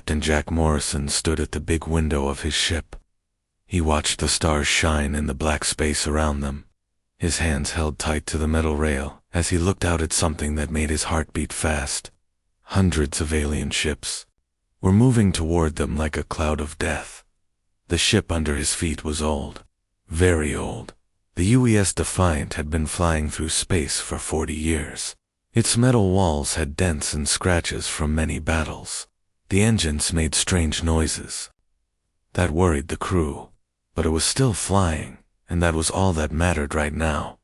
Captain Jack Morrison stood at the big window of his ship. He watched the stars shine in the black space around them. His hands held tight to the metal rail as he looked out at something that made his heart beat fast. Hundreds of alien ships were moving toward them like a cloud of death. The ship under his feet was old, very old. The UES Defiant had been flying through space for 40 years. Its metal walls had dents and scratches from many battles. The engines made strange noises. That worried the crew, but it was still flying, and that was all that mattered right now.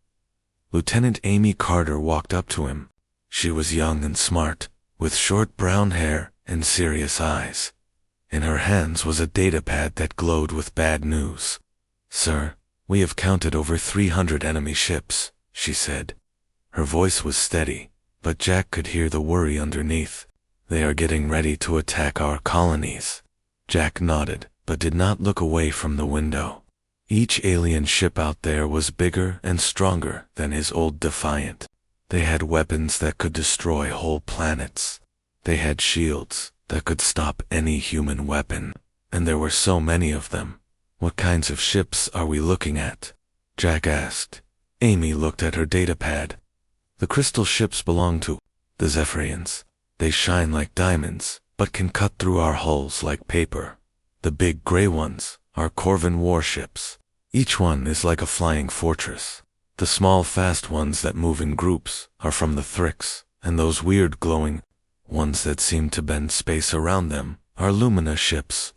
Lieutenant Amy Carter walked up to him. She was young and smart, with short brown hair and serious eyes. In her hands was a datapad that glowed with bad news. "Sir, we have counted over 300 enemy ships," she said. Her voice was steady, but Jack could hear the worry underneath. "They are getting ready to attack our colonies." Jack nodded, but did not look away from the window. Each alien ship out there was bigger and stronger than his old Defiant. They had weapons that could destroy whole planets. They had shields that could stop any human weapon, and there were so many of them. "What kinds of ships are we looking at?" Jack asked. Amy looked at her datapad. "The crystal ships belong to the Zephyrians. They shine like diamonds, but can cut through our hulls like paper. The big gray ones are Corvin warships. Each one is like a flying fortress. The small fast ones that move in groups are from the Thrix, and those weird glowing ones that seem to bend space around them are Lumina ships."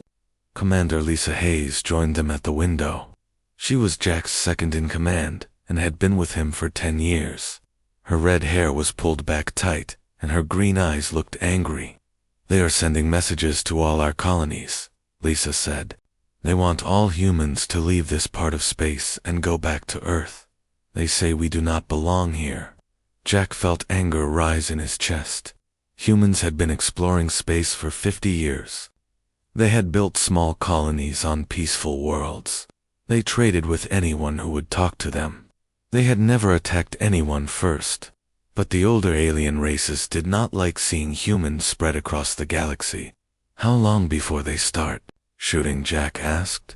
Commander Lisa Hayes joined them at the window. She was Jack's second in command and had been with him for 10 years. Her red hair was pulled back tight, and her green eyes looked angry. "They are sending messages to all our colonies," Lisa said. "They want all humans to leave this part of space and go back to Earth. They say we do not belong here." Jack felt anger rise in his chest. Humans had been exploring space for 50 years. They had built small colonies on peaceful worlds. They traded with anyone who would talk to them. They had never attacked anyone first. But the older alien races did not like seeing humans spread across the galaxy. "How long before they start shooting?" Jack asked.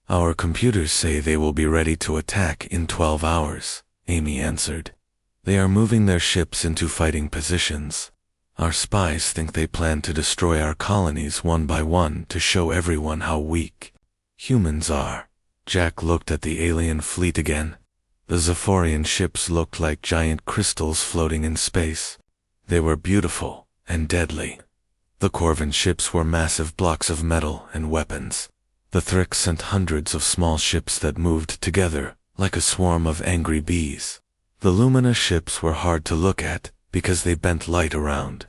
"Our computers say they will be ready to attack in 12 hours, Amy answered. "They are moving their ships into fighting positions. Our spies think they plan to destroy our colonies one by one to show everyone how weak humans are." Jack looked at the alien fleet again. The Zephyrian ships looked like giant crystals floating in space. They were beautiful and deadly. The Corvin ships were massive blocks of metal and weapons. The Thrix sent hundreds of small ships that moved together like a swarm of angry bees. The Lumina ships were hard to look at because they bent light around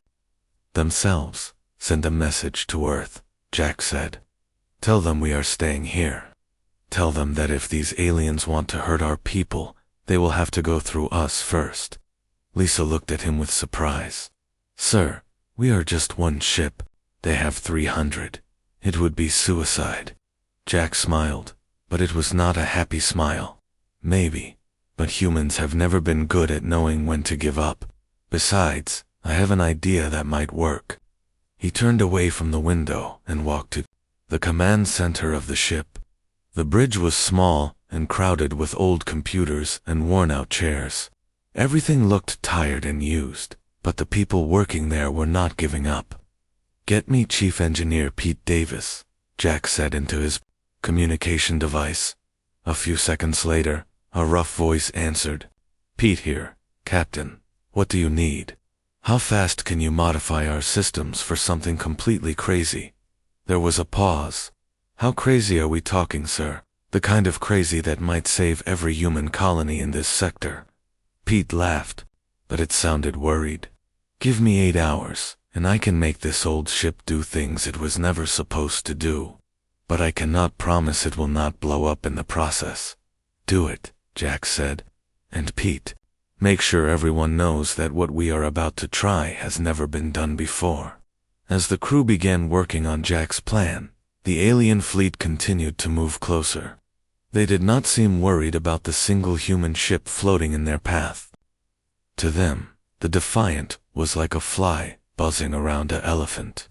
themselves. "Send a message to Earth," Jack said. "Tell them we are staying here. Tell them that if these aliens want to hurt our people, they will have to go through us first." Lisa looked at him with surprise. "Sir, we are just one ship. They have 300. It would be suicide." Jack smiled, but it was not a happy smile. "Maybe, but humans have never been good at knowing when to give up. Besides, I have an idea that might work." He turned away from the window and walked to the command center of the ship. The bridge was small and crowded with old computers and worn-out chairs. Everything looked tired and used, but the people working there were not giving up. "Get me Chief Engineer Pete Davis," Jack said into his communication device. A few seconds later, a rough voice answered. "Pete here, Captain. What do you need? How fast can you modify our systems for something completely crazy?" There was a pause. "How crazy are we talking, sir?" "The kind of crazy that might save every human colony in this sector." Pete laughed, but it sounded worried. "Give me 8 hours, and I can make this old ship do things it was never supposed to do. But I cannot promise it will not blow up in the process." "Do it," Jack said. "And Pete, make sure everyone knows that what we are about to try has never been done before." As the crew began working on Jack's plan, the alien fleet continued to move closer. They did not seem worried about the single human ship floating in their path. To them, the Defiant was like a fly buzzing around an elephant.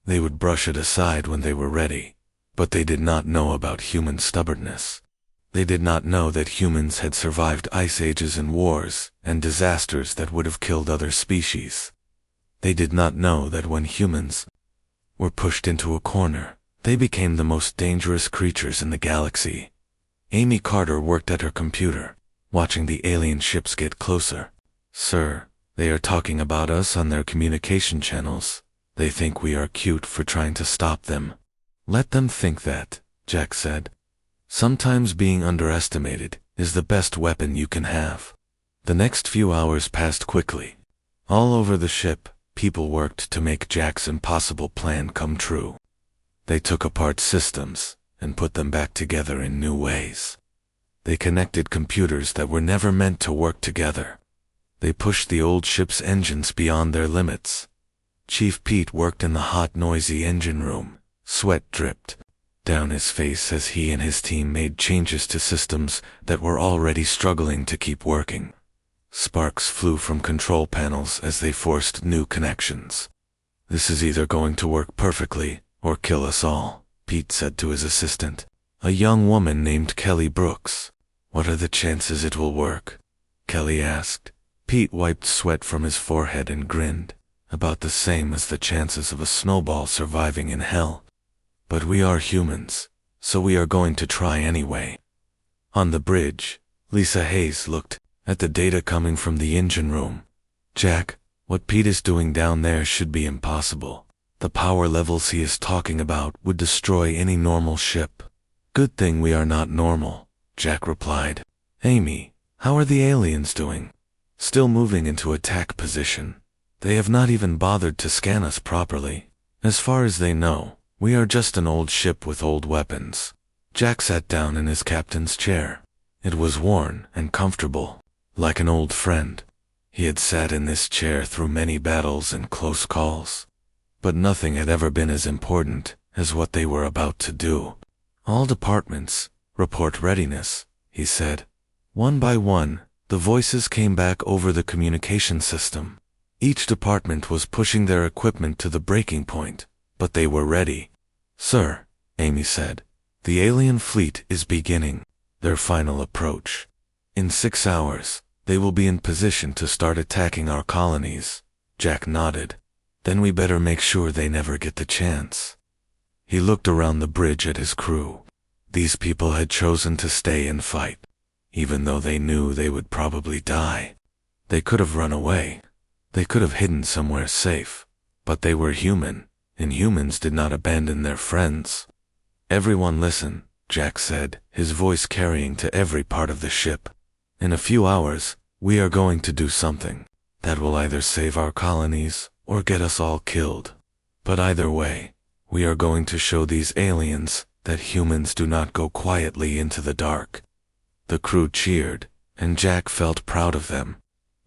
They would brush it aside when they were ready. But they did not know about human stubbornness. They did not know that humans had survived ice ages and wars and disasters that would have killed other species. They did not know that when humans were pushed into a corner, they became the most dangerous creatures in the galaxy. Amy Carter worked at her computer, watching the alien ships get closer. "Sir, they are talking about us on their communication channels. They think we are cute for trying to stop them." "Let them think that," Jack said. "Sometimes being underestimated is the best weapon you can have." The next few hours passed quickly. All over the ship, people worked to make Jack's impossible plan come true. They took apart systems and put them back together in new ways. They connected computers that were never meant to work together. They pushed the old ship's engines beyond their limits. Chief Pete worked in the hot, noisy engine room. Sweat dripped down his face as he and his team made changes to systems that were already struggling to keep working. Sparks flew from control panels as they forced new connections. "This is either going to work perfectly or kill us all," Pete said to his assistant, a young woman named Kelly Brooks. "What are the chances it will work?" Kelly asked. Pete wiped sweat from his forehead and grinned. "About the same as the chances of a snowball surviving in hell. But we are humans, so we are going to try anyway." On the bridge, Lisa Hayes looked at the data coming from the engine room. "Jack, what Pete is doing down there should be impossible. The power levels he is talking about would destroy any normal ship." "Good thing we are not normal," Jack replied. "Amy, how are the aliens doing?" "Still moving into attack position. They have not even bothered to scan us properly. As far as they know, we are just an old ship with old weapons." Jack sat down in his captain's chair. It was worn and comfortable, like an old friend. He had sat in this chair through many battles and close calls. But nothing had ever been as important as what they were about to do. "All departments, report readiness," he said. One by one, the voices came back over the communication system. Each department was pushing their equipment to the breaking point, but they were ready. "Sir," Amy said, "the alien fleet is beginning their final approach. In 6 hours, they will be in position to start attacking our colonies." Jack nodded. "Then we better make sure they never get the chance." He looked around the bridge at his crew. These people had chosen to stay and fight, even though they knew they would probably die. They could have run away. They could have hidden somewhere safe. But they were human, and humans did not abandon their friends. "Everyone listen," Jack said, his voice carrying to every part of the ship. "In a few hours, we are going to do something that will either save our colonies or get us all killed. But either way, we are going to show these aliens that humans do not go quietly into the dark." The crew cheered, and Jack felt proud of them.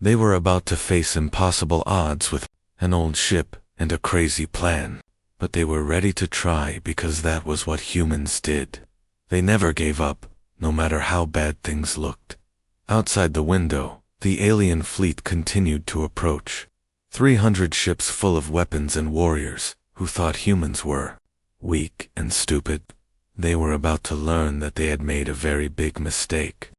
They were about to face impossible odds with an old ship and a crazy plan, but they were ready to try because that was what humans did. They never gave up, no matter how bad things looked. Outside the window, the alien fleet continued to approach. 300 ships full of weapons and warriors who thought humans were weak and stupid. They were about to learn that they had made a very big mistake.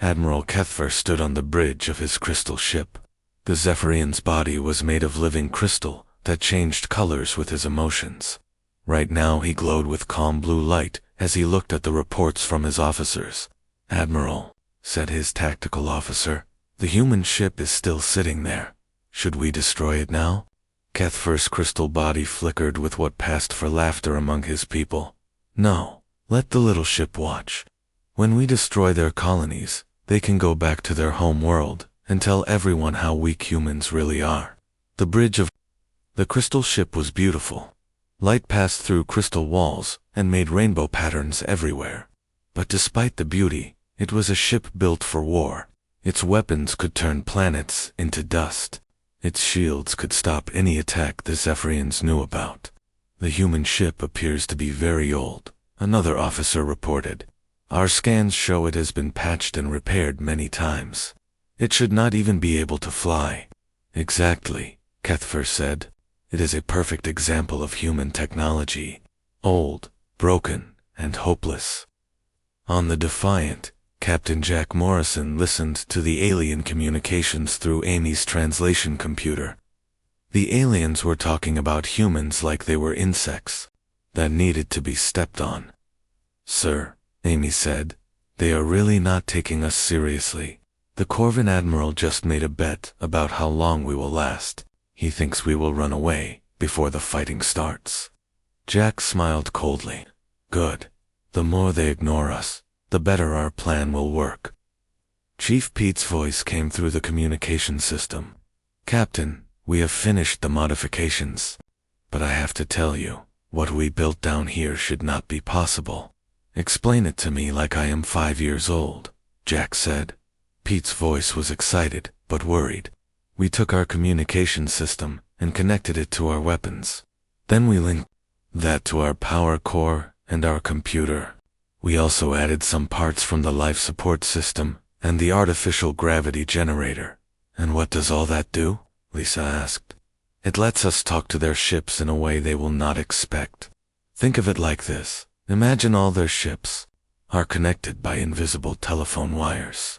Admiral Kethfer stood on the bridge of his crystal ship. The Zephyrian's body was made of living crystal that changed colors with his emotions. Right now he glowed with calm blue light as he looked at the reports from his officers. "Admiral," said his tactical officer, "the human ship is still sitting there. Should we destroy it now?" Kethfer's crystal body flickered with what passed for laughter among his people. "No, let the little ship watch. When we destroy their colonies, they can go back to their home world and tell everyone how weak humans really are." The bridge of the crystal ship was beautiful. Light passed through crystal walls and made rainbow patterns everywhere. But despite the beauty, it was a ship built for war. Its weapons could turn planets into dust. Its shields could stop any attack the Zephyrians knew about. "The human ship appears to be very old," another officer reported. "Our scans show it has been patched and repaired many times. It should not even be able to fly." "Exactly," Kethfer said. It is a perfect example of human technology. Old, broken, and hopeless. On the Defiant, Captain Jack Morrison listened to the alien communications through Amy's translation computer. The aliens were talking about humans like they were insects that needed to be stepped on. "Sir," Amy said, "they are really not taking us seriously. The Corvin Admiral just made a bet about how long we will last. He thinks we will run away before the fighting starts." Jack smiled coldly. "Good. The more they ignore us, the better our plan will work." Chief Pete's voice came through the communication system. "Captain, we have finished the modifications. But I have to tell you, what we built down here should not be possible." "Explain it to me like I am 5 years old," Jack said. Pete's voice was excited, but worried. "We took our communication system and connected it to our weapons. Then we linked that to our power core and our computer. We also added some parts from the life support system and the artificial gravity generator." "And what does all that do?" Lisa asked. "It lets us talk to their ships in a way they will not expect. Think of it like this. Imagine all their ships are connected by invisible telephone wires.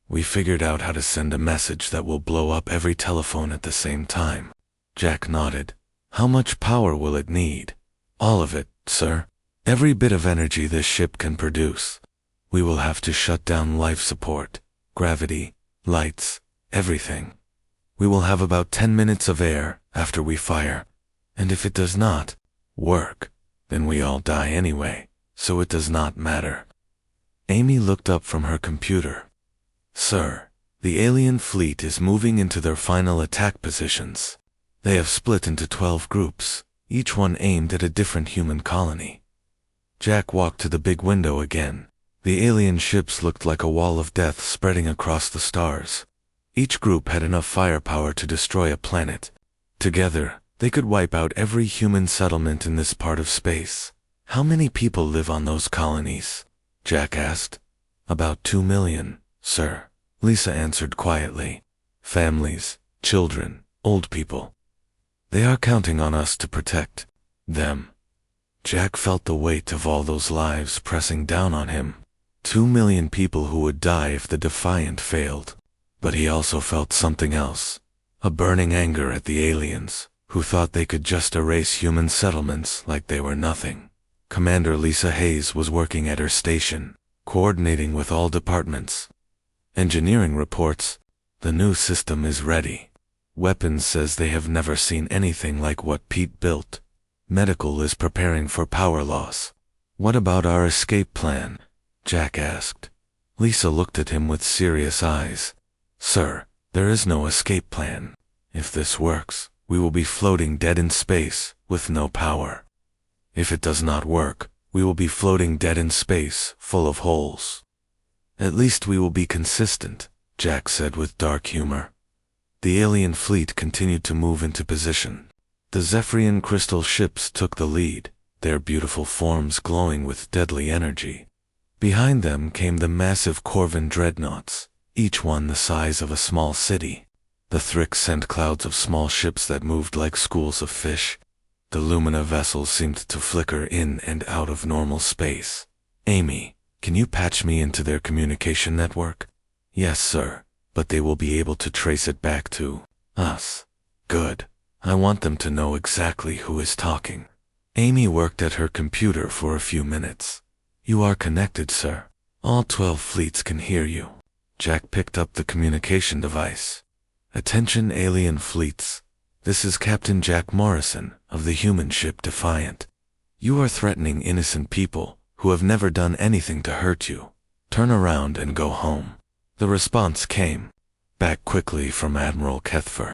We figured out how to send a message that will blow up every telephone at the same time." Jack nodded. "How much power will it need?" "All of it, sir. Every bit of energy this ship can produce. We will have to shut down life support, gravity, lights, everything. We will have about 10 minutes of air after we fire. And if it does not work, then we all die anyway, so it does not matter." Amy looked up from her computer. "Sir, the alien fleet is moving into their final attack positions. They have split into 12 groups, each one aimed at a different human colony." Jack walked to the big window again. The alien ships looked like a wall of death spreading across the stars. Each group had enough firepower to destroy a planet. Together, they could wipe out every human settlement in this part of space. "How many people live on those colonies?" Jack asked. "About 2 million, sir," Lisa answered quietly. "Families, children, old people. They are counting on us to protect them." Jack felt the weight of all those lives pressing down on him. 2 million people who would die if the Defiant failed. But he also felt something else. A burning anger at the aliens, who thought they could just erase human settlements like they were nothing. Commander Lisa Hayes was working at her station, coordinating with all departments. Engineering reports, "The new system is ready." Weapons says they have never seen anything like what Pete built. Medical is preparing for power loss. "What about our escape plan?" Jack asked. Lisa looked at him with serious eyes. "Sir, there is no escape plan. If this works, we will be floating dead in space with no power. If it does not work, we will be floating dead in space full of holes." "At least we will be consistent," Jack said with dark humor. The alien fleet continued to move into position. The Zephyrian crystal ships took the lead, their beautiful forms glowing with deadly energy. Behind them came the massive Corvin dreadnoughts, each one the size of a small city. The Thrick sent clouds of small ships that moved like schools of fish. The Lumina vessels seemed to flicker in and out of normal space. "Amy, can you patch me into their communication network?" "Yes, sir, but they will be able to trace it back to us." "Good. I want them to know exactly who is talking." Amy worked at her computer for a few minutes. "You are connected, sir. All 12 fleets can hear you." Jack picked up the communication device. "Attention alien fleets. This is Captain Jack Morrison of the human ship Defiant. You are threatening innocent people who have never done anything to hurt you. Turn around and go home." The response came back quickly from Admiral Kethfer.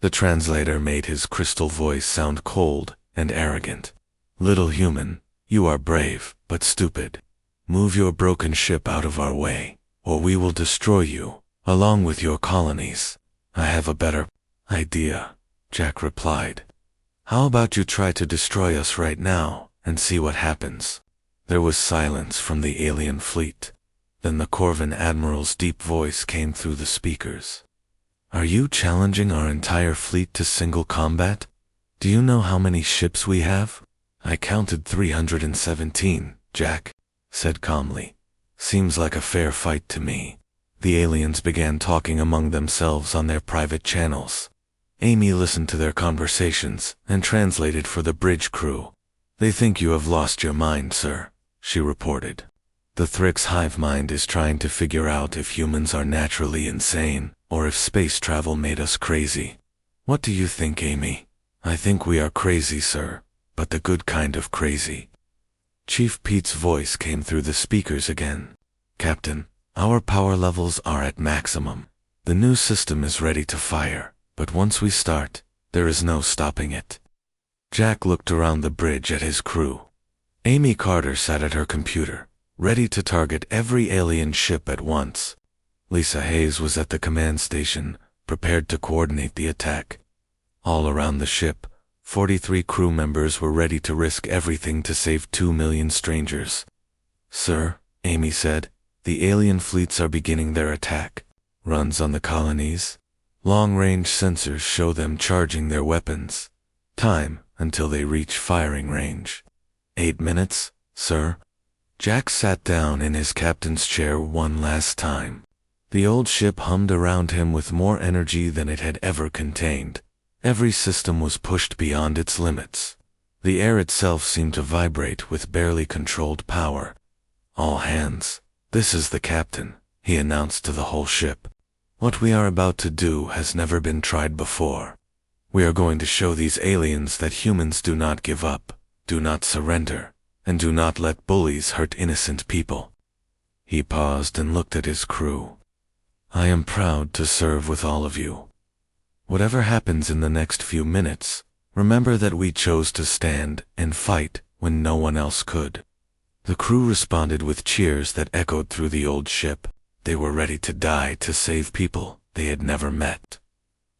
The translator made his crystal voice sound cold and arrogant. "Little human, you are brave, but stupid. Move your broken ship out of our way, or we will destroy you, along with your colonies." "I have a better idea," Jack replied. "How about you try to destroy us right now, and see what happens?" There was silence from the alien fleet. Then the Corvin Admiral's deep voice came through the speakers. "Are you challenging our entire fleet to single combat?" Do you know how many ships we have? I counted 317, Jack said calmly. Seems like a fair fight to me. The aliens began talking among themselves on their private channels. Amy listened to their conversations and translated for the bridge crew. They think you have lost your mind, sir, she reported. The Thrix hive mind is trying to figure out if humans are naturally insane or if space travel made us crazy. What do you think, Amy? I think we are crazy, sir, but the good kind of crazy. Chief Pete's voice came through the speakers again. Captain, our power levels are at maximum. The new system is ready to fire, but once we start, there is no stopping it. Jack looked around the bridge at his crew. Amy Carter sat at her computer, ready to target every alien ship at once. Lisa Hayes was at the command station, prepared to coordinate the attack. All around the ship, 43 crew members were ready to risk everything to save 2 million strangers. Sir, Amy said, the alien fleets are beginning their attack. Runs on the colonies. Long-range sensors show them charging their weapons. Time until they reach firing range. 8 minutes, sir. Jack sat down in his captain's chair one last time. The old ship hummed around him with more energy than it had ever contained. Every system was pushed beyond its limits. The air itself seemed to vibrate with barely controlled power. All hands, this is the captain, he announced to the whole ship. What we are about to do has never been tried before. We are going to show these aliens that humans do not give up, do not surrender, and do not let bullies hurt innocent people. He paused and looked at his crew. I am proud to serve with all of you. Whatever happens in the next few minutes, remember that we chose to stand and fight when no one else could. The crew responded with cheers that echoed through the old ship. They were ready to die to save people they had never met.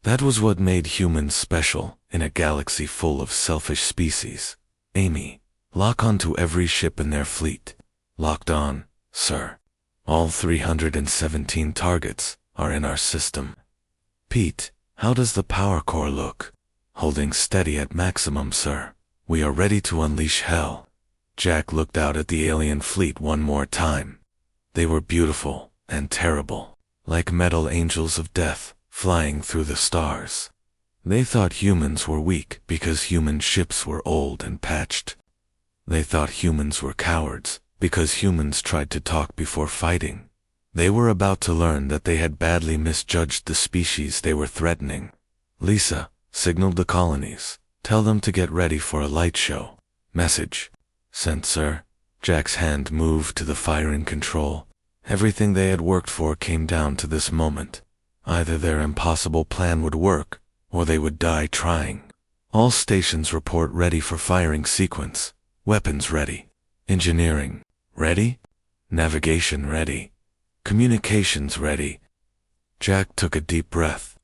That was what made humans special in a galaxy full of selfish species. Amy, lock onto every ship in their fleet. Locked on, sir. All 317 targets are in our system. Pete, how does the power core look? Holding steady at maximum, sir. We are ready to unleash hell. Jack looked out at the alien fleet one more time. They were beautiful and terrible, like metal angels of death flying through the stars. They thought humans were weak because human ships were old and patched. They thought humans were cowards because humans tried to talk before fighting. They were about to learn that they had badly misjudged the species they were threatening. Lisa signaled the colonies. Tell them to get ready for a light show. Message. Sent, sir. Jack's hand moved to the firing control. Everything they had worked for came down to this moment. Either their impossible plan would work, or they would die trying. All stations report ready for firing sequence. Weapons ready. Engineering ready. Navigation ready. Communications ready. Jack took a deep breath.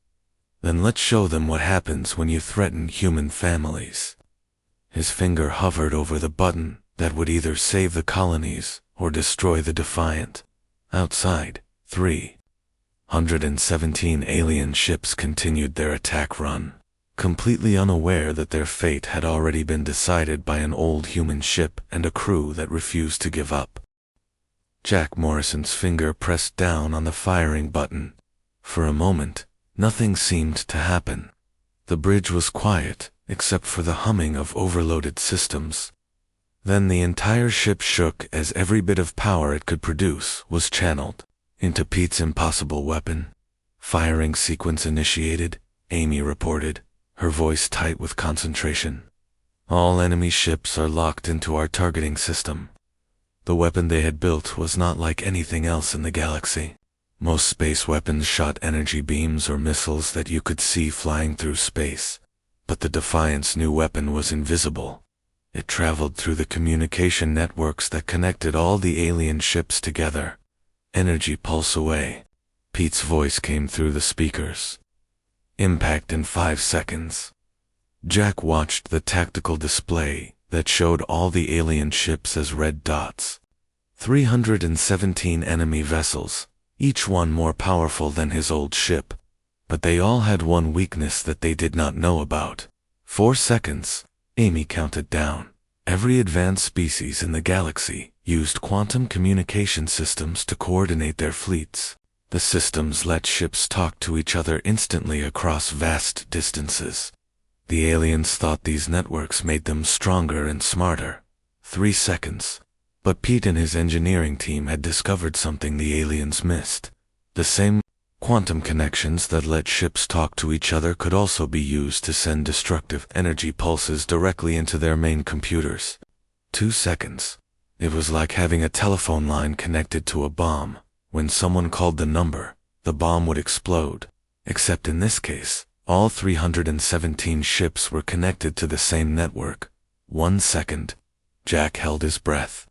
Then let's show them what happens when you threaten human families. His finger hovered over the button that would either save the colonies or destroy the Defiant. Outside, 317 alien ships continued their attack run, completely unaware that their fate had already been decided by an old human ship and a crew that refused to give up. Jack Morrison's finger pressed down on the firing button. For a moment, nothing seemed to happen. The bridge was quiet, except for the humming of overloaded systems. Then the entire ship shook as every bit of power it could produce was channeled into Pete's impossible weapon. Firing sequence initiated, Amy reported, her voice tight with concentration. All enemy ships are locked into our targeting system. The weapon they had built was not like anything else in the galaxy. Most space weapons shot energy beams or missiles that you could see flying through space. But the Defiant's new weapon was invisible. It traveled through the communication networks that connected all the alien ships together. Energy pulse away. Pete's voice came through the speakers. Impact in 5 seconds. Jack watched the tactical display that showed all the alien ships as red dots. 317 enemy vessels, each one more powerful than his old ship. But they all had one weakness that they did not know about. 4 seconds, Amy counted down. Every advanced species in the galaxy used quantum communication systems to coordinate their fleets. The systems let ships talk to each other instantly across vast distances. The aliens thought these networks made them stronger and smarter. 3 seconds. But Pete and his engineering team had discovered something the aliens missed. The same quantum connections that let ships talk to each other could also be used to send destructive energy pulses directly into their main computers. 2 seconds. It was like having a telephone line connected to a bomb. When someone called the number, the bomb would explode. Except in this case, all 317 ships were connected to the same network. 1 second. Jack held his breath.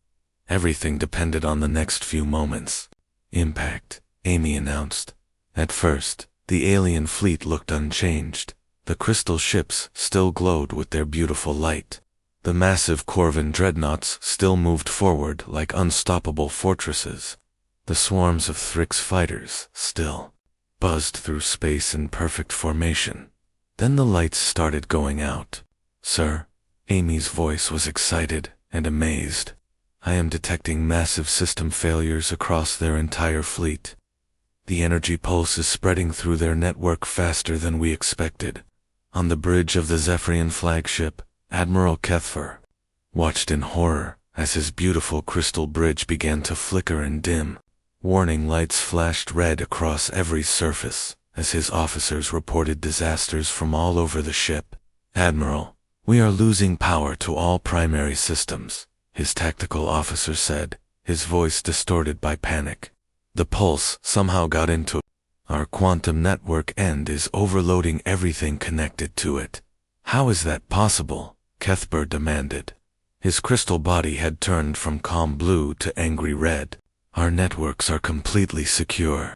Everything depended on the next few moments. Impact, Amy announced. At first, the alien fleet looked unchanged. The crystal ships still glowed with their beautiful light. The massive Corvin dreadnoughts still moved forward like unstoppable fortresses. The swarms of Thrix fighters still buzzed through space in perfect formation. Then the lights started going out. Sir, Amy's voice was excited and amazed. I am detecting massive system failures across their entire fleet. The energy pulse is spreading through their network faster than we expected. On the bridge of the Zephyrian flagship, Admiral Kethfer watched in horror as his beautiful crystal bridge began to flicker and dim. Warning lights flashed red across every surface as his officers reported disasters from all over the ship. Admiral, we are losing power to all primary systems, his tactical officer said, his voice distorted by panic. The pulse somehow got into our quantum network and is overloading everything connected to it. How is that possible? Kethfer demanded. His crystal body had turned from calm blue to angry red. Our networks are completely secure.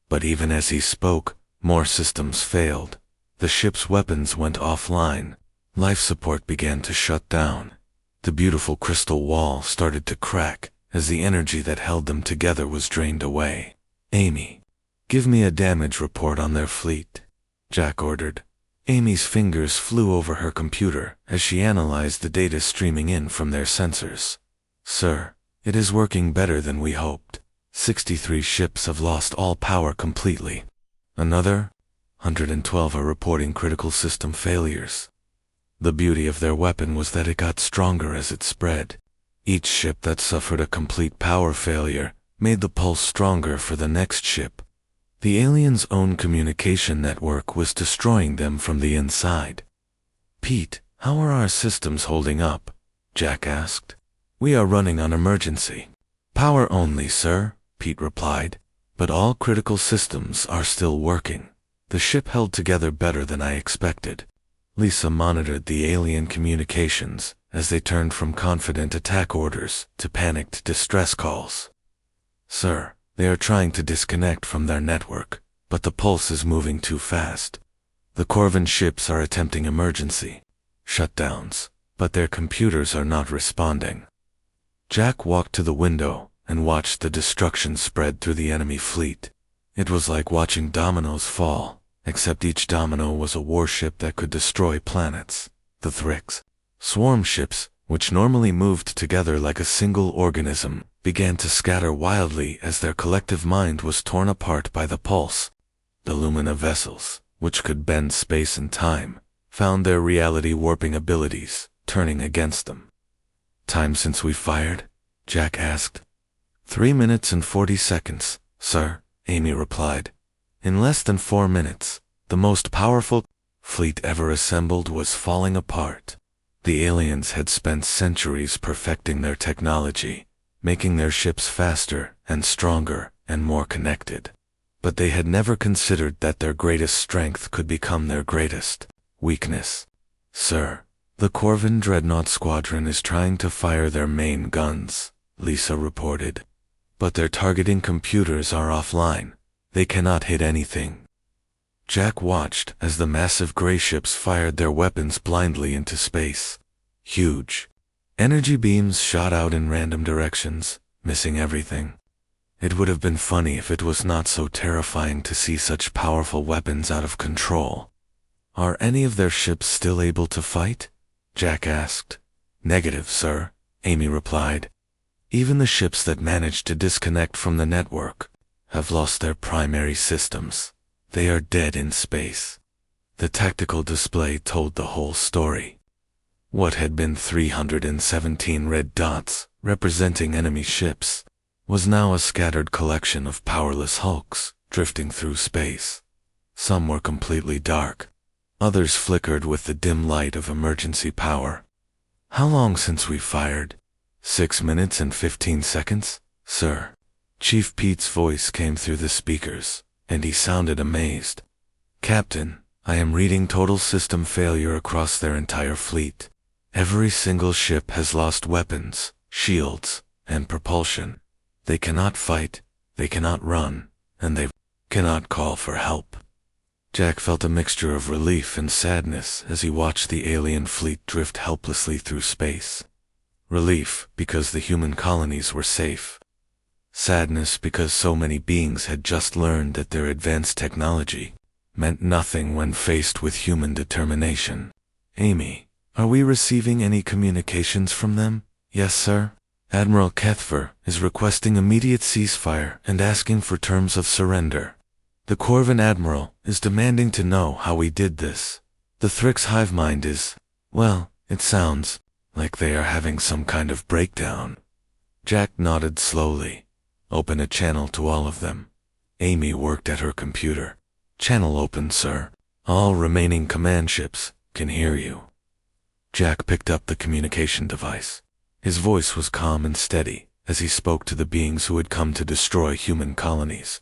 But even as he spoke, more systems failed. The ship's weapons went offline. Life support began to shut down. The beautiful crystal wall started to crack as the energy that held them together was drained away. Amy, give me a damage report on their fleet, Jack ordered. Amy's fingers flew over her computer as she analyzed the data streaming in from their sensors. Sir, it is working better than we hoped. 63 ships have lost all power completely. Another 112 are reporting critical system failures. The beauty of their weapon was that it got stronger as it spread. Each ship that suffered a complete power failure made the pulse stronger for the next ship. The aliens' own communication network was destroying them from the inside. Pete, how are our systems holding up? Jack asked. We are running on emergency power only, sir, Pete replied, but all critical systems are still working. The ship held together better than I expected. Lisa monitored the alien communications as they turned from confident attack orders to panicked distress calls. Sir, they are trying to disconnect from their network, but the pulse is moving too fast. The Corvin ships are attempting emergency shutdowns, but their computers are not responding. Jack walked to the window and watched the destruction spread through the enemy fleet. It was like watching dominoes fall, except each domino was a warship that could destroy planets. The Thrix swarm ships, which normally moved together like a single organism, began to scatter wildly as their collective mind was torn apart by the pulse. The Lumina vessels, which could bend space and time, found their reality-warping abilities turning against them. Time since we fired? Jack asked. 3 minutes and 40 seconds, sir, Amy replied. In less than 4 minutes, the most powerful fleet ever assembled was falling apart. The aliens had spent centuries perfecting their technology, making their ships faster and stronger and more connected. But they had never considered that their greatest strength could become their greatest weakness. Sir, the Corvin Dreadnought Squadron is trying to fire their main guns, Lisa reported. But their targeting computers are offline. They cannot hit anything. Jack watched as the massive gray ships fired their weapons blindly into space. Huge energy beams shot out in random directions, missing everything. It would have been funny if it was not so terrifying to see such powerful weapons out of control. Are any of their ships still able to fight? Jack asked. Negative, sir, Amy replied. Even the ships that managed to disconnect from the network have lost their primary systems. They are dead in space. The tactical display told the whole story. What had been 317 red dots, representing enemy ships, was now a scattered collection of powerless hulks, drifting through space. Some were completely dark. Others flickered with the dim light of emergency power. How long since we fired? 6 minutes and 15 seconds, sir. Chief Pete's voice came through the speakers, and he sounded amazed. Captain, I am reading total system failure across their entire fleet. Every single ship has lost weapons, shields, and propulsion. They cannot fight, they cannot run, and they cannot call for help. Jack felt a mixture of relief and sadness as he watched the alien fleet drift helplessly through space. Relief because the human colonies were safe. Sadness because so many beings had just learned that their advanced technology meant nothing when faced with human determination. Amy, are we receiving any communications from them? Yes, sir. Admiral Kethver is requesting immediate ceasefire and asking for terms of surrender. The Corvin Admiral is demanding to know how we did this. The Thrix hive mind is, well, it sounds like they are having some kind of breakdown. Jack nodded slowly. Open a channel to all of them. Amy worked at her computer. Channel open, sir. All remaining command ships can hear you. Jack picked up the communication device. His voice was calm and steady as he spoke to the beings who had come to destroy human colonies.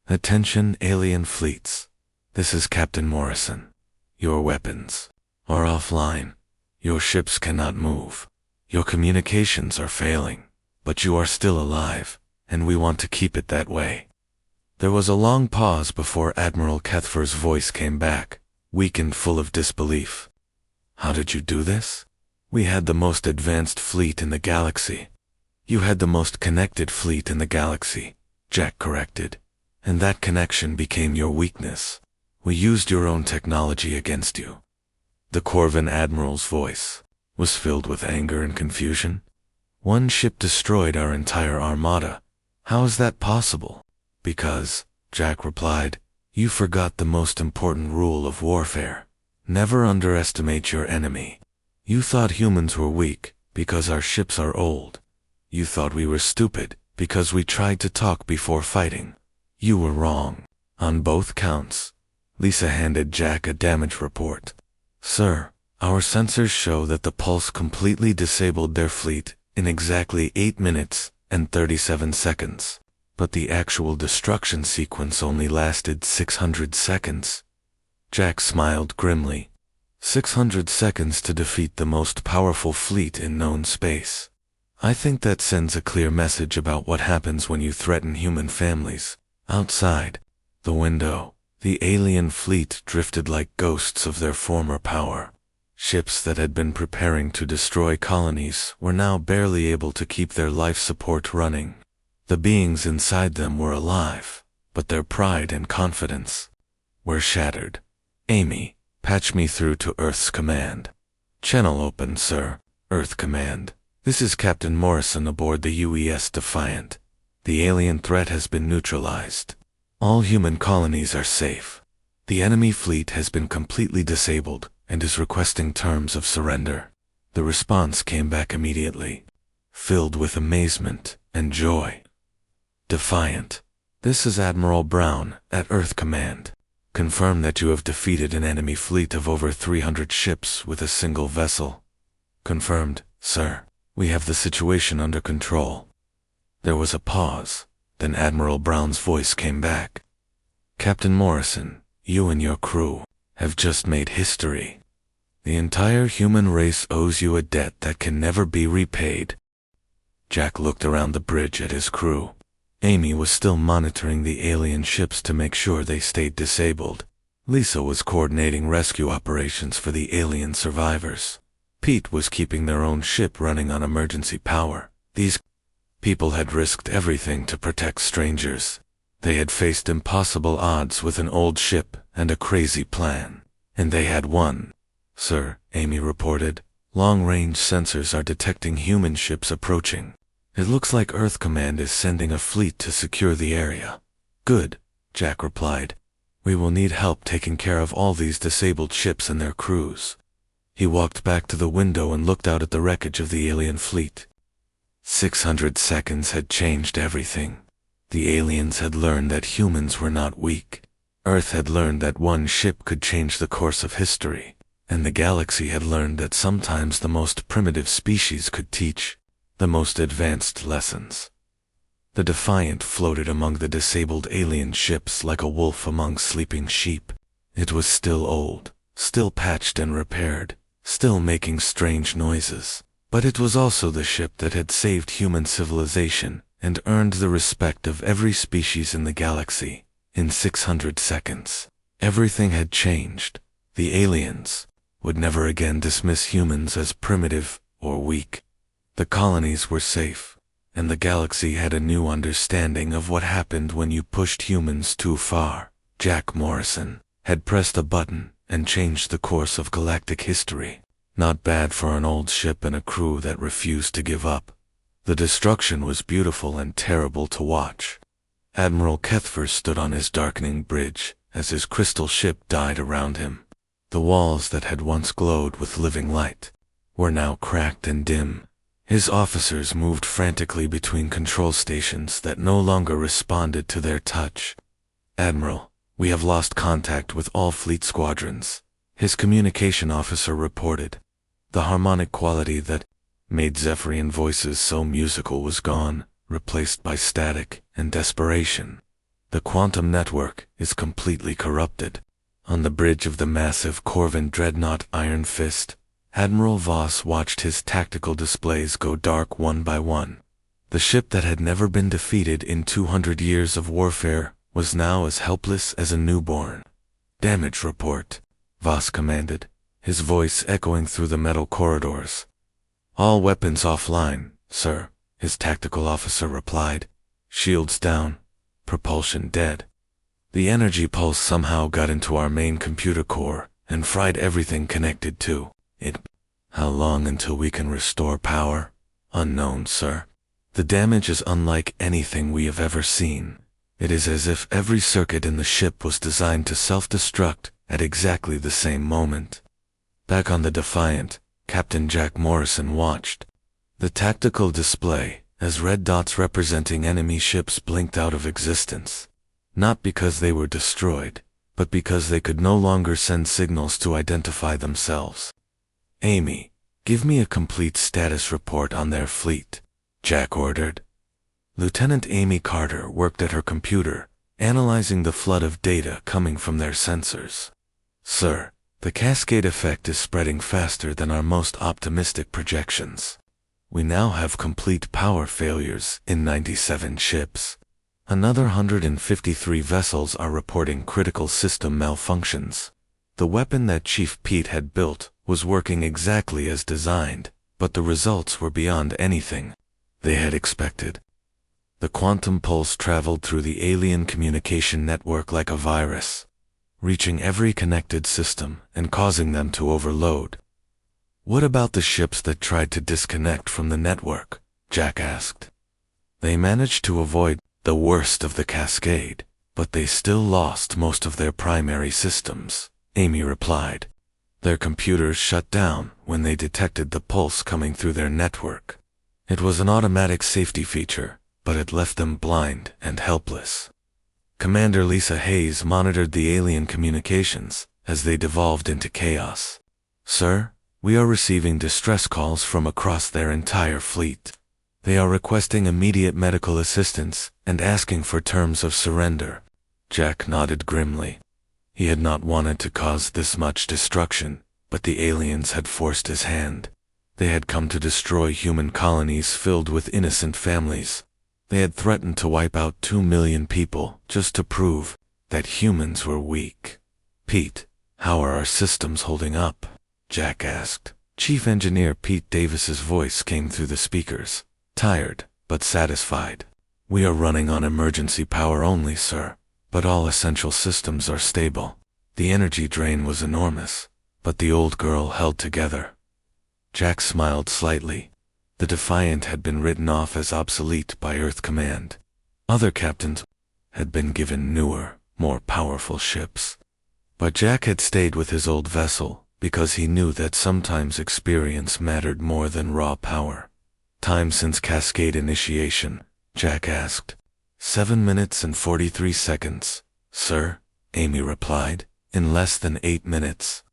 Attention, alien fleets. This is Captain Morrison. Your weapons are offline. Your ships cannot move. Your communications are failing, but you are still alive, and we want to keep it that way. There was a long pause before Admiral Kethver's voice came back, weak and full of disbelief. How did you do this? We had the most advanced fleet in the galaxy. You had the most connected fleet in the galaxy, Jack corrected. And that connection became your weakness. We used your own technology against you. The Corvin Admiral's voice was filled with anger and confusion. One ship destroyed our entire armada. How is that possible? Because, Jack replied, you forgot the most important rule of warfare. Never underestimate your enemy. You thought humans were weak because our ships are old. You thought we were stupid because we tried to talk before fighting. You were wrong, on both counts. Lisa handed Jack a damage report. Sir, our sensors show that the pulse completely disabled their fleet in exactly 8 minutes and 37 seconds. But the actual destruction sequence only lasted 600 seconds. Jack smiled grimly. 600 seconds to defeat the most powerful fleet in known space. I think that sends a clear message about what happens when you threaten human families. Outside the window, the alien fleet drifted like ghosts of their former power. Ships that had been preparing to destroy colonies were now barely able to keep their life support running. The beings inside them were alive, but their pride and confidence were shattered. Amy, patch me through to Earth's command. Channel open, sir. Earth command. This is Captain Morrison aboard the UES Defiant. The alien threat has been neutralized. All human colonies are safe. The enemy fleet has been completely disabled and is requesting terms of surrender. The response came back immediately, filled with amazement and joy. Defiant. This is Admiral Brown at Earth Command. Confirm that you have defeated an enemy fleet of over 300 ships with a single vessel. Confirmed, sir. We have the situation under control. There was a pause, then Admiral Brown's voice came back. Captain Morrison, you and your crew have just made history. The entire human race owes you a debt that can never be repaid. Jack looked around the bridge at his crew. Amy was still monitoring the alien ships to make sure they stayed disabled. Lisa was coordinating rescue operations for the alien survivors. Pete was keeping their own ship running on emergency power. These people had risked everything to protect strangers. They had faced impossible odds with an old ship and a crazy plan. And they had won. Sir, Amy reported. Long-range sensors are detecting human ships approaching. It looks like Earth Command is sending a fleet to secure the area. Good, Jack replied. We will need help taking care of all these disabled ships and their crews. He walked back to the window and looked out at the wreckage of the alien fleet. 600 seconds had changed everything. The aliens had learned that humans were not weak. Earth had learned that one ship could change the course of history. And the galaxy had learned that sometimes the most primitive species could teach the most advanced lessons. The Defiant floated among the disabled alien ships like a wolf among sleeping sheep. It was still old, still patched and repaired, still making strange noises. But it was also the ship that had saved human civilization and earned the respect of every species in the galaxy. In 600 seconds, everything had changed. The aliens would never again dismiss humans as primitive or weak. The colonies were safe, and the galaxy had a new understanding of what happened when you pushed humans too far. Jack Morrison had pressed a button and changed the course of galactic history. Not bad for an old ship and a crew that refused to give up. The destruction was beautiful and terrible to watch. Admiral Kethfer stood on his darkening bridge as his crystal ship died around him. The walls that had once glowed with living light were now cracked and dim. His officers moved frantically between control stations that no longer responded to their touch. Admiral, we have lost contact with all fleet squadrons, his communication officer reported. The harmonic quality that made Zephyrian voices so musical was gone, replaced by static and desperation. The quantum network is completely corrupted. On the bridge of the massive Corvin dreadnought Iron Fist, Admiral Voss watched his tactical displays go dark one by one. The ship that had never been defeated in 200 years of warfare was now as helpless as a newborn. Damage report, Voss commanded, his voice echoing through the metal corridors. All weapons offline, sir, his tactical officer replied. Shields down, propulsion dead. The energy pulse somehow got into our main computer core and fried everything connected to it. How long until we can restore power? Unknown, sir. The damage is unlike anything we have ever seen. It is as if every circuit in the ship was designed to self-destruct at exactly the same moment. Back on the Defiant, Captain Jack Morrison watched. The tactical display, as red dots representing enemy ships blinked out of existence. Not because they were destroyed, but because they could no longer send signals to identify themselves. Amy, give me a complete status report on their fleet, Jack ordered. Lieutenant Amy Carter worked at her computer, analyzing the flood of data coming from their sensors. Sir, the cascade effect is spreading faster than our most optimistic projections. We now have complete power failures in 97 ships. Another 153 vessels are reporting critical system malfunctions. The weapon that Chief Pete had built was working exactly as designed, but the results were beyond anything they had expected. The quantum pulse traveled through the alien communication network like a virus, reaching every connected system and causing them to overload. What about the ships that tried to disconnect from the network? Jack asked. They managed to avoid the worst of the cascade, but they still lost most of their primary systems, Amy replied. Their computers shut down when they detected the pulse coming through their network. It was an automatic safety feature, but it left them blind and helpless. Commander Lisa Hayes monitored the alien communications as they devolved into chaos. Sir, we are receiving distress calls from across their entire fleet. They are requesting immediate medical assistance and asking for terms of surrender. Jack nodded grimly. He had not wanted to cause this much destruction, but the aliens had forced his hand. They had come to destroy human colonies filled with innocent families. They had threatened to wipe out 2 million people just to prove that humans were weak. Pete, how are our systems holding up? Jack asked. Chief Engineer Pete Davis's voice came through the speakers, tired but satisfied. We are running on emergency power only, sir, but all essential systems are stable. The energy drain was enormous, but the old girl held together. Jack smiled slightly. The Defiant had been written off as obsolete by Earth Command. Other captains had been given newer, more powerful ships. But Jack had stayed with his old vessel because he knew that sometimes experience mattered more than raw power. Time since Cascade initiation, Jack asked. 7 minutes and 43 seconds, sir, Amy replied, in less than 8 minutes.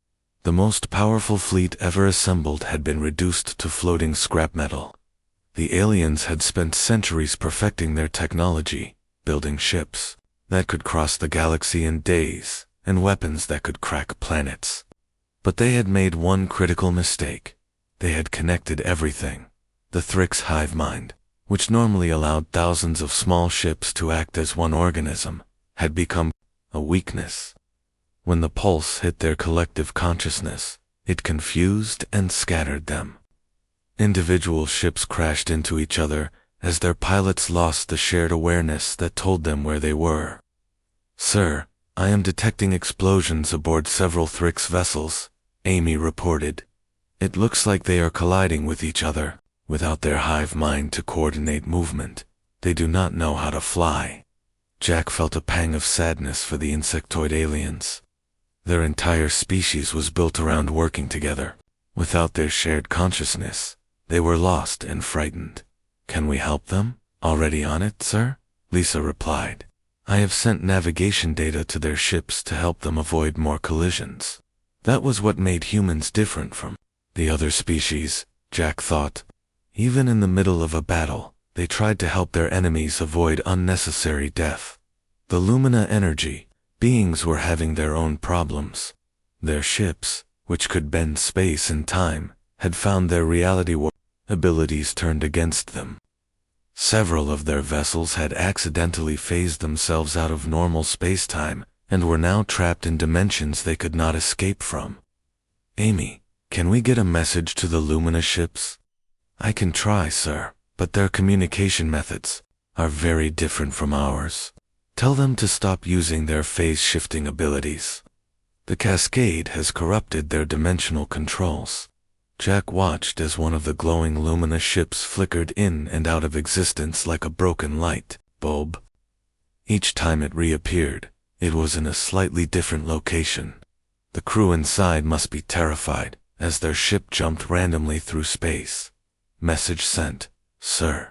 The most powerful fleet ever assembled had been reduced to floating scrap metal. The aliens had spent centuries perfecting their technology, building ships that could cross the galaxy in days, and weapons that could crack planets. But they had made one critical mistake. They had connected everything. The Thrix hive mind, which normally allowed thousands of small ships to act as one organism, had become a weakness. When the pulse hit their collective consciousness, it confused and scattered them. Individual ships crashed into each other as their pilots lost the shared awareness that told them where they were. Sir, I am detecting explosions aboard several Thrix vessels, Amy reported. It looks like they are colliding with each other. Without their hive mind to coordinate movement, they do not know how to fly. Jack felt a pang of sadness for the insectoid aliens. Their entire species was built around working together. Without their shared consciousness, they were lost and frightened. Can we help them? Already on it, sir? Lisa replied. I have sent navigation data to their ships to help them avoid more collisions. That was what made humans different from the other species, Jack thought. Even in the middle of a battle, they tried to help their enemies avoid unnecessary death. The Lumina energy beings were having their own problems. Their ships, which could bend space and time, had found their reality warp abilities turned against them. Several of their vessels had accidentally phased themselves out of normal space-time and were now trapped in dimensions they could not escape from. Amy, can we get a message to the Lumina ships? I can try, sir, but their communication methods are very different from ours. Tell them to stop using their phase-shifting abilities. The Cascade has corrupted their dimensional controls. Jack watched as one of the glowing Lumina ships flickered in and out of existence like a broken light bulb. Each time it reappeared, it was in a slightly different location. The crew inside must be terrified, as their ship jumped randomly through space. Message sent, sir.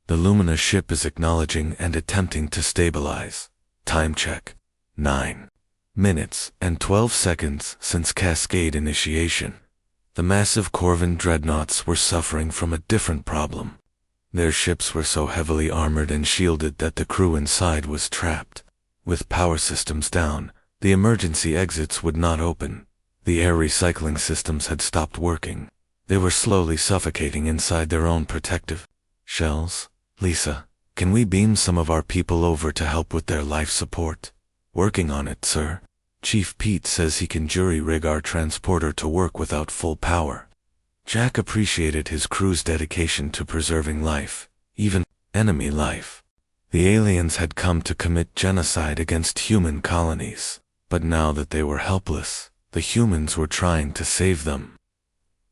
The Lumina ship is acknowledging and attempting to stabilize. Time check. 9 minutes and 12 seconds since Cascade initiation. The massive Corvin dreadnoughts were suffering from a different problem. Their ships were so heavily armored and shielded that the crew inside was trapped. With power systems down, the emergency exits would not open. The air recycling systems had stopped working. They were slowly suffocating inside their own protective shells. Lisa, can we beam some of our people over to help with their life support? Working on it, sir. Chief Pete says he can jury-rig our transporter to work without full power. Jack appreciated his crew's dedication to preserving life, even enemy life. The aliens had come to commit genocide against human colonies, but now that they were helpless, the humans were trying to save them.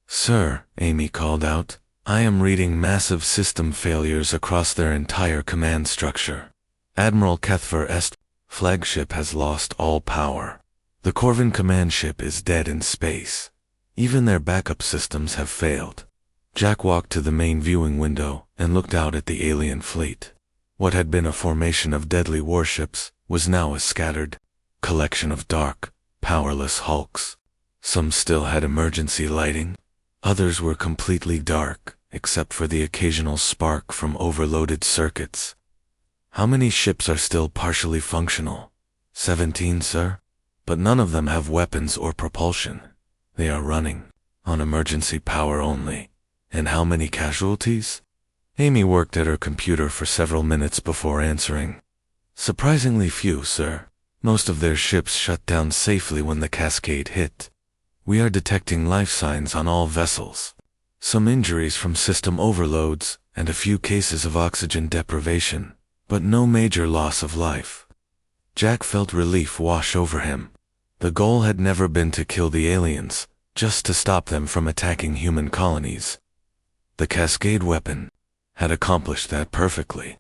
Sir, Amy called out, I am reading massive system failures across their entire command structure. Admiral Kethfer Est flagship has lost all power. The Corvin command ship is dead in space. Even their backup systems have failed. Jack walked to the main viewing window and looked out at the alien fleet. What had been a formation of deadly warships was now a scattered collection of dark, powerless hulks. Some still had emergency lighting. Others were completely dark, except for the occasional spark from overloaded circuits. How many ships are still partially functional? 17, sir. But none of them have weapons or propulsion. They are running on emergency power only. And how many casualties? Amy worked at her computer for several minutes before answering. Surprisingly few, sir. Most of their ships shut down safely when the Cascade hit. We are detecting life signs on all vessels. Some injuries from system overloads and a few cases of oxygen deprivation, but no major loss of life. Jack felt relief wash over him. The goal had never been to kill the aliens, just to stop them from attacking human colonies. The Cascade weapon had accomplished that perfectly.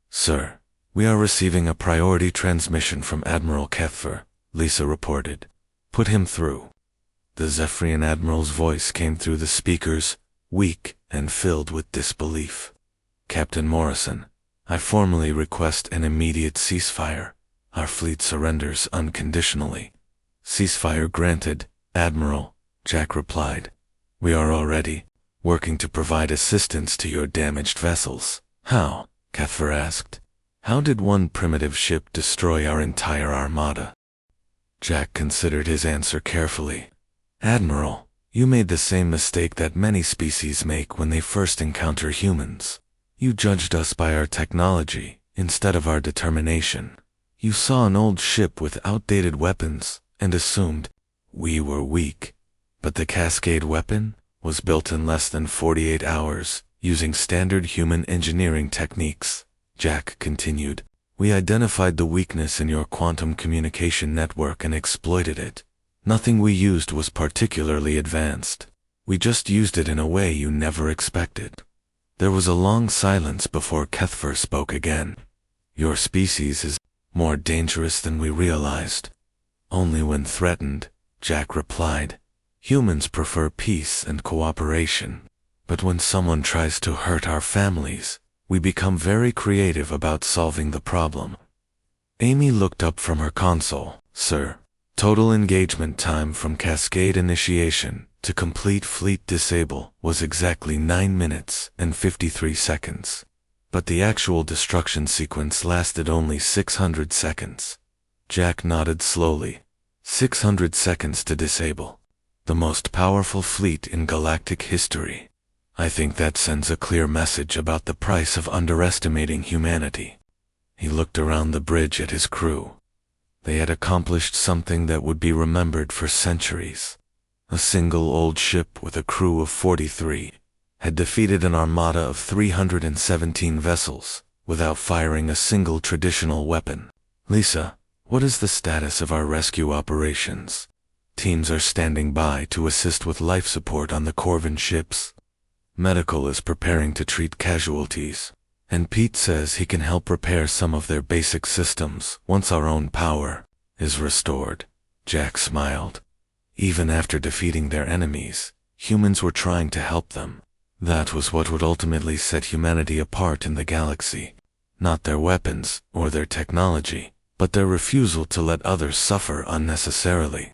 "Sir, we are receiving a priority transmission from Admiral Kethfer," Lisa reported. "Put him through." The Zephyrian Admiral's voice came through the speakers, weak and filled with disbelief. "Captain Morrison, I formally request an immediate ceasefire. Our fleet surrenders unconditionally." "Ceasefire granted, Admiral," Jack replied. "We are already working to provide assistance to your damaged vessels." "How?" Kethfer asked. "How did one primitive ship destroy our entire armada?" Jack considered his answer carefully. "Admiral, you made the same mistake that many species make when they first encounter humans. You judged us by our technology instead of our determination. You saw an old ship with outdated weapons and assumed we were weak. But the Cascade weapon was built in less than 48 hours using standard human engineering techniques," Jack continued. "We identified the weakness in your quantum communication network and exploited it. Nothing we used was particularly advanced. We just used it in a way you never expected." There was a long silence before Kethfer spoke again. "Your species is more dangerous than we realized." "Only when threatened," Jack replied. "Humans prefer peace and cooperation. But when someone tries to hurt our families, we become very creative about solving the problem." Amy looked up from her console. "Sir, total engagement time from Cascade initiation to complete fleet disable was exactly 9 minutes and 53 seconds. But the actual destruction sequence lasted only 600 seconds. Jack nodded slowly. 600 seconds to disable. The most powerful fleet in galactic history. I think that sends a clear message about the price of underestimating humanity." He looked around the bridge at his crew. They had accomplished something that would be remembered for centuries. A single old ship with a crew of 43 had defeated an armada of 317 vessels without firing a single traditional weapon. "Lisa, what is the status of our rescue operations?" "Teams are standing by to assist with life support on the Corvin ships. Medical is preparing to treat casualties, and Pete says he can help repair some of their basic systems once our own power is restored." Jack smiled. Even after defeating their enemies, humans were trying to help them. That was what would ultimately set humanity apart in the galaxy. Not their weapons or their technology, but their refusal to let others suffer unnecessarily.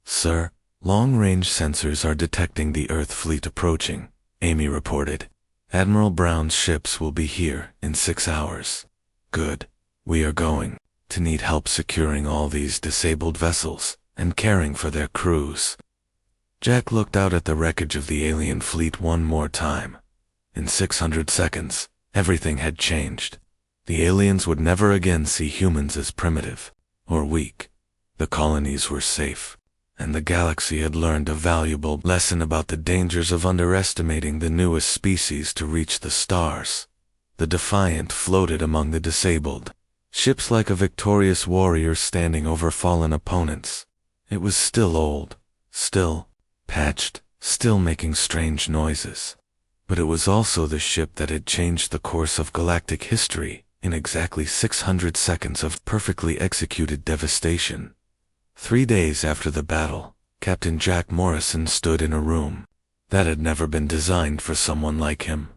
"Sir, long-range sensors are detecting the Earth fleet approaching," Amy reported. "Admiral Brown's ships will be here in 6 hours." "Good. We are going to need help securing all these disabled vessels and caring for their crews." Jack looked out at the wreckage of the alien fleet one more time. In 600 seconds, everything had changed. The aliens would never again see humans as primitive or weak. The colonies were safe, and the galaxy had learned a valuable lesson about the dangers of underestimating the newest species to reach the stars. The Defiant floated among the disabled, ships like a victorious warrior standing over fallen opponents. It was still old, still patched, still making strange noises. But it was also the ship that had changed the course of galactic history in exactly 600 seconds of perfectly executed devastation. 3 days after the battle, Captain Jack Morrison stood in a room that had never been designed for someone like him.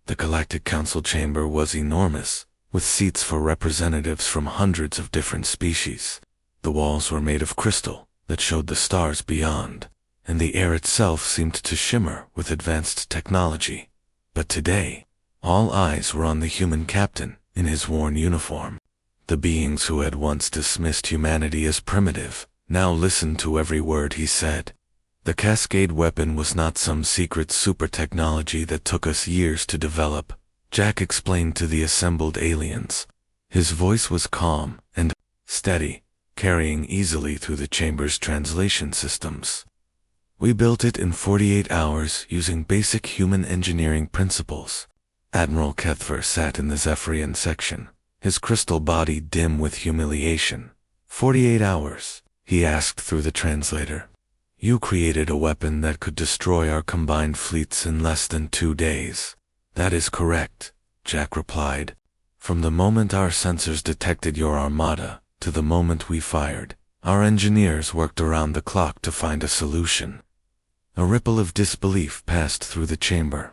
The Galactic Council chamber was enormous, with seats for representatives from hundreds of different species. The walls were made of crystal that showed the stars beyond, and the air itself seemed to shimmer with advanced technology. But today, all eyes were on the human captain in his worn uniform. The beings who had once dismissed humanity as primitive now listened to every word he said. The Cascade weapon was not some secret super technology that took us years to develop, Jack explained to the assembled aliens. His voice was calm and steady, carrying easily through the chamber's translation systems. "We built it in 48 hours using basic human engineering principles." Admiral Kethfer sat in the Zephyrian section, his crystal body dim with humiliation. 48 hours. he asked through the translator. You created a weapon that could destroy our combined fleets in less than 2 days. That is correct, Jack replied. From the moment our sensors detected your armada, to the moment we fired, our engineers worked around the clock to find a solution. A ripple of disbelief passed through the chamber.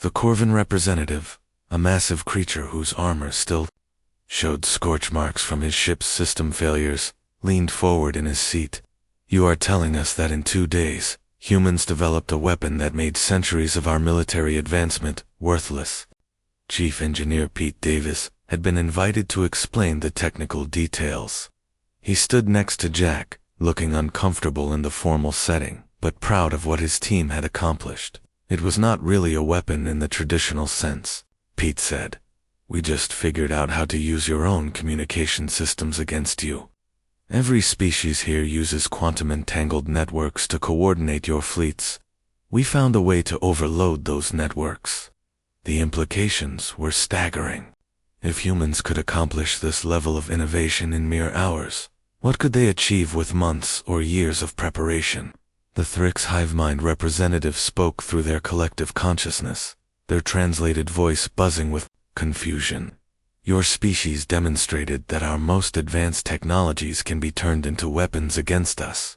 The Corvin representative, a massive creature whose armor still showed scorch marks from his ship's system failures, leaned forward in his seat. You are telling us that in 2 days, humans developed a weapon that made centuries of our military advancement worthless. Chief Engineer Pete Davis had been invited to explain the technical details. He stood next to Jack, looking uncomfortable in the formal setting, but proud of what his team had accomplished. It was not really a weapon in the traditional sense, Pete said. We just figured out how to use your own communication systems against you. Every species here uses quantum entangled networks to coordinate your fleets. We found a way to overload those networks. The implications were staggering. If humans could accomplish this level of innovation in mere hours, what could they achieve with months or years of preparation? The Thrix Hivemind representative spoke through their collective consciousness, their translated voice buzzing with confusion. Your species demonstrated that our most advanced technologies can be turned into weapons against us.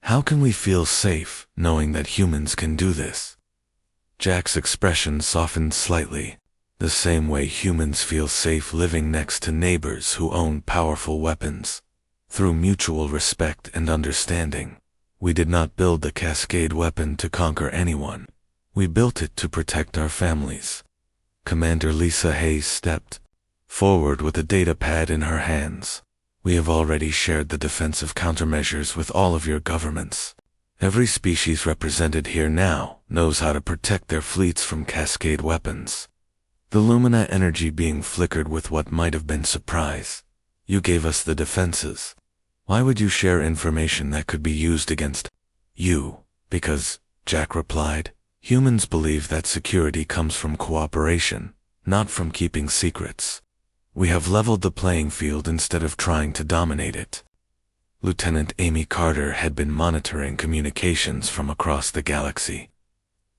How can we feel safe knowing that humans can do this? Jack's expression softened slightly, the same way humans feel safe living next to neighbors who own powerful weapons. Through mutual respect and understanding, we did not build the Cascade weapon to conquer anyone. We built it to protect our families. Commander Lisa Hayes stepped forward with a data pad in her hands. We have already shared the defensive countermeasures with all of your governments. Every species represented here now knows how to protect their fleets from Cascade weapons. The Lumina energy being flickered with what might have been surprise. You gave us the defenses. Why would you share information that could be used against you? Because, Jack replied, humans believe that security comes from cooperation, not from keeping secrets. We have leveled the playing field instead of trying to dominate it. Lieutenant Amy Carter had been monitoring communications from across the galaxy.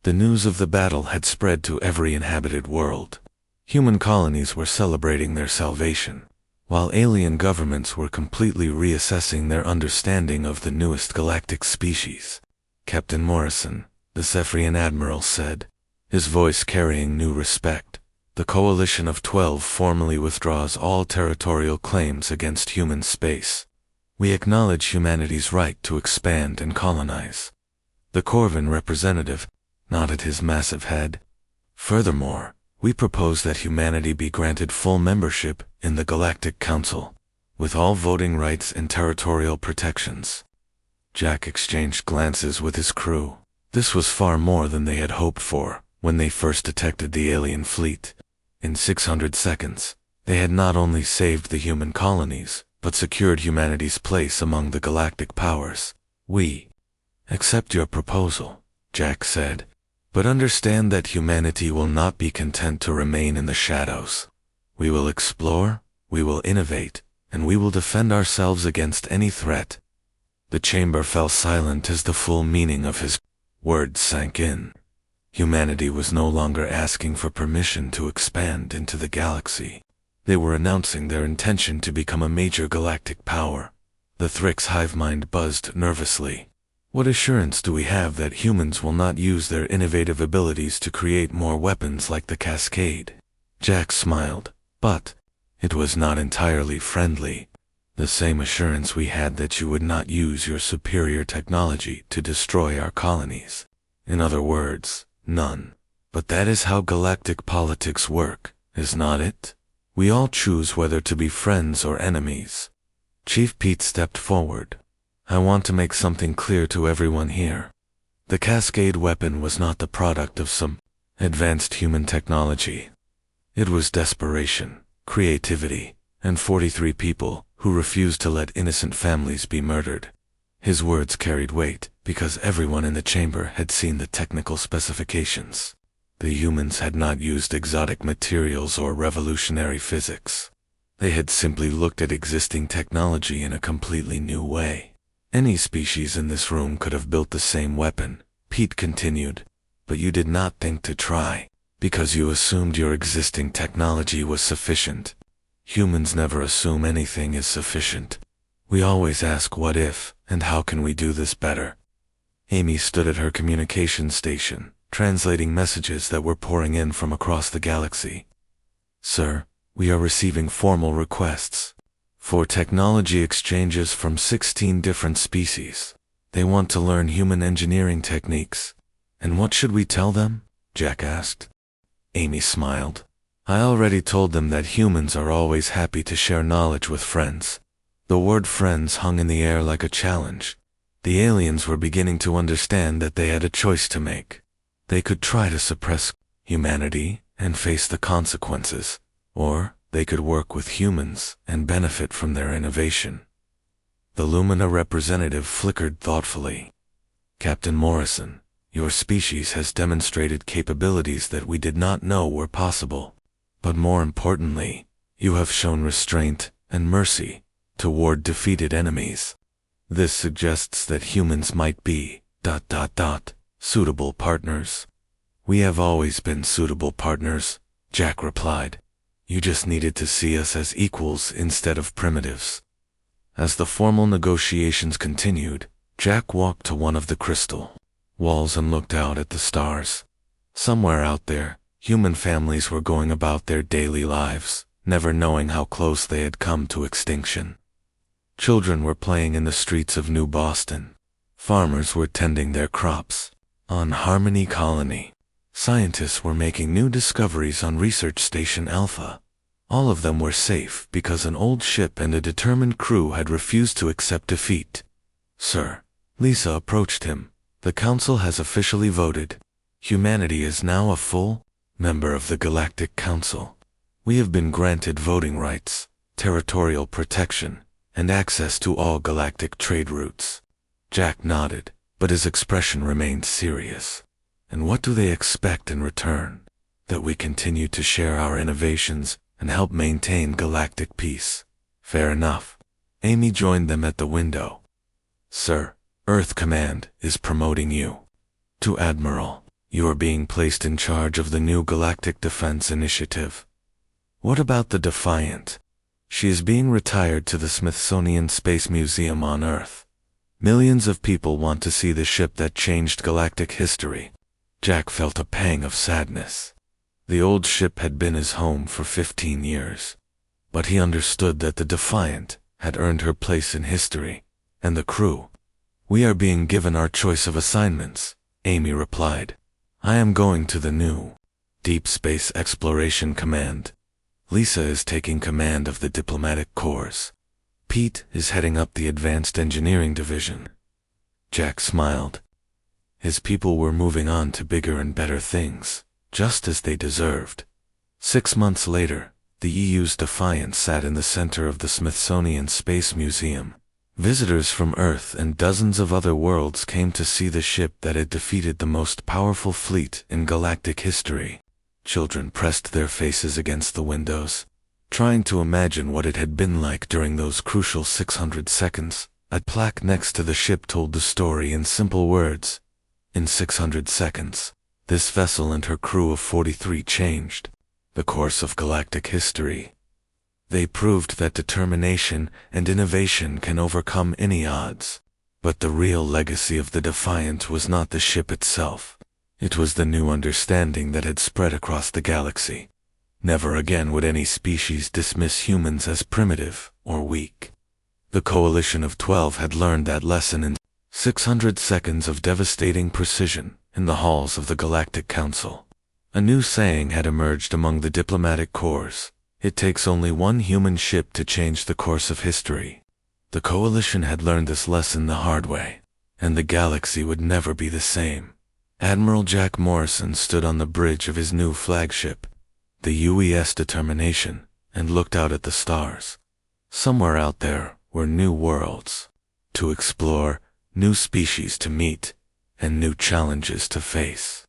The news of the battle had spread to every inhabited world. Human colonies were celebrating their salvation, while alien governments were completely reassessing their understanding of the newest galactic species. Captain Morrison, the Zephyrian admiral, said, his voice carrying new respect. The Coalition of 12 formally withdraws all territorial claims against human space. We acknowledge humanity's right to expand and colonize. The Corvin representative nodded his massive head. Furthermore, we propose that humanity be granted full membership in the Galactic Council, with all voting rights and territorial protections. Jack exchanged glances with his crew. This was far more than they had hoped for when they first detected the alien fleet. In 600 seconds, they had not only saved the human colonies, but secured humanity's place among the galactic powers. We accept your proposal, Jack said, but understand that humanity will not be content to remain in the shadows. We will explore, we will innovate, and we will defend ourselves against any threat. The chamber fell silent as the full meaning of his words sank in. Humanity was no longer asking for permission to expand into the galaxy. They were announcing their intention to become a major galactic power. The Thrix Hivemind buzzed nervously. What assurance do we have that humans will not use their innovative abilities to create more weapons like the Cascade? Jack smiled, but it was not entirely friendly. The same assurance we had that you would not use your superior technology to destroy our colonies. In other words, none. But that is how galactic politics work, is not it? We all choose whether to be friends or enemies. Chief Pete stepped forward. I want to make something clear to everyone here. The Cascade weapon was not the product of some advanced human technology. It was desperation, creativity, and 43 people who refused to let innocent families be murdered. His words carried weight because everyone in the chamber had seen the technical specifications. The humans had not used exotic materials or revolutionary physics. They had simply looked at existing technology in a completely new way. Any species in this room could have built the same weapon, Pete continued, but you did not think to try, because you assumed your existing technology was sufficient. Humans never assume anything is sufficient. We always ask what if, and how can we do this better. Amy stood at her communication station, translating messages that were pouring in from across the galaxy. Sir, we are receiving formal requests for technology exchanges from 16 different species. They want to learn human engineering techniques. And what should we tell them? Jack asked. Amy smiled. I already told them that humans are always happy to share knowledge with friends. The word friends hung in the air like a challenge. The aliens were beginning to understand that they had a choice to make. They could try to suppress humanity and face the consequences, or they could work with humans and benefit from their innovation. The Lumina representative flickered thoughtfully. Captain Morrison, your species has demonstrated capabilities that we did not know were possible. But more importantly, you have shown restraint and mercy toward defeated enemies. This suggests that humans might be ... suitable partners. We have always been suitable partners, Jack replied. You just needed to see us as equals instead of primitives. As the formal negotiations continued, Jack walked to one of the crystal walls and looked out at the stars. Somewhere out there, human families were going about their daily lives, never knowing how close they had come to extinction. Children were playing in the streets of New Boston. Farmers were tending their crops. On Harmony Colony, scientists were making new discoveries on Research Station Alpha. All of them were safe because an old ship and a determined crew had refused to accept defeat. Sir, Lisa approached him. The Council has officially voted. Humanity is now a full member of the Galactic Council. We have been granted voting rights, territorial protection, and access to all galactic trade routes. Jack nodded, but his expression remained serious. And what do they expect in return? That we continue to share our innovations and help maintain galactic peace. Fair enough. Amy joined them at the window. Sir, Earth Command is promoting you to Admiral. You are being placed in charge of the new Galactic Defense Initiative. What about the Defiant? She is being retired to the Smithsonian Space Museum on Earth. Millions of people want to see the ship that changed galactic history. Jack felt a pang of sadness. The old ship had been his home for 15 years. But he understood that the Defiant had earned her place in history. And the crew. We are being given our choice of assignments, Amy replied. I am going to the new Deep Space Exploration Command. Lisa is taking command of the Diplomatic Corps. Pete is heading up the Advanced Engineering Division. Jack smiled. His people were moving on to bigger and better things, just as they deserved. 6 months later, the EU's Defiant sat in the center of the Smithsonian Space Museum. Visitors from Earth and dozens of other worlds came to see the ship that had defeated the most powerful fleet in galactic history. Children pressed their faces against the windows, trying to imagine what it had been like during those crucial 600 seconds. A plaque next to the ship told the story in simple words. In 600 seconds, this vessel and her crew of 43 changed the course of galactic history. They proved that determination and innovation can overcome any odds. But the real legacy of the Defiant was not the ship itself. It was the new understanding that had spread across the galaxy. Never again would any species dismiss humans as primitive or weak. The Coalition of 12 had learned that lesson in 600 seconds of devastating precision in the halls of the Galactic Council. A new saying had emerged among the diplomatic corps. It takes only one human ship to change the course of history. The Coalition had learned this lesson the hard way, and the galaxy would never be the same. Admiral Jack Morrison stood on the bridge of his new flagship, the UES Determination, and looked out at the stars. Somewhere out there were new worlds to explore, new species to meet, and new challenges to face.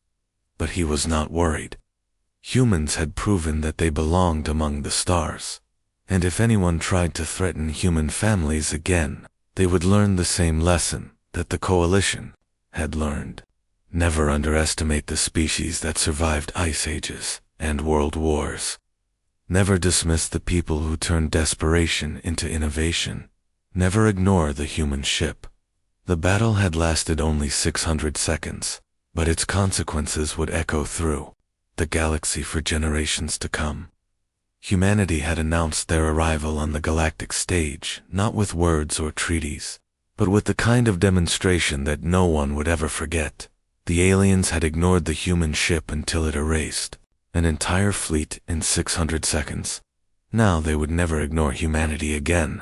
But he was not worried. Humans had proven that they belonged among the stars, and if anyone tried to threaten human families again, They would learn the same lesson that the Coalition had learned. Never underestimate the species that survived ice ages and world wars. Never dismiss the people who turned desperation into innovation. Never ignore the human ship. The battle had lasted only 600 seconds, but its consequences would echo through the galaxy for generations to come. Humanity had announced their arrival on the galactic stage, not with words or treaties, but with the kind of demonstration that no one would ever forget. The aliens had ignored the human ship until it erased an entire fleet in 600 seconds. Now they would never ignore humanity again.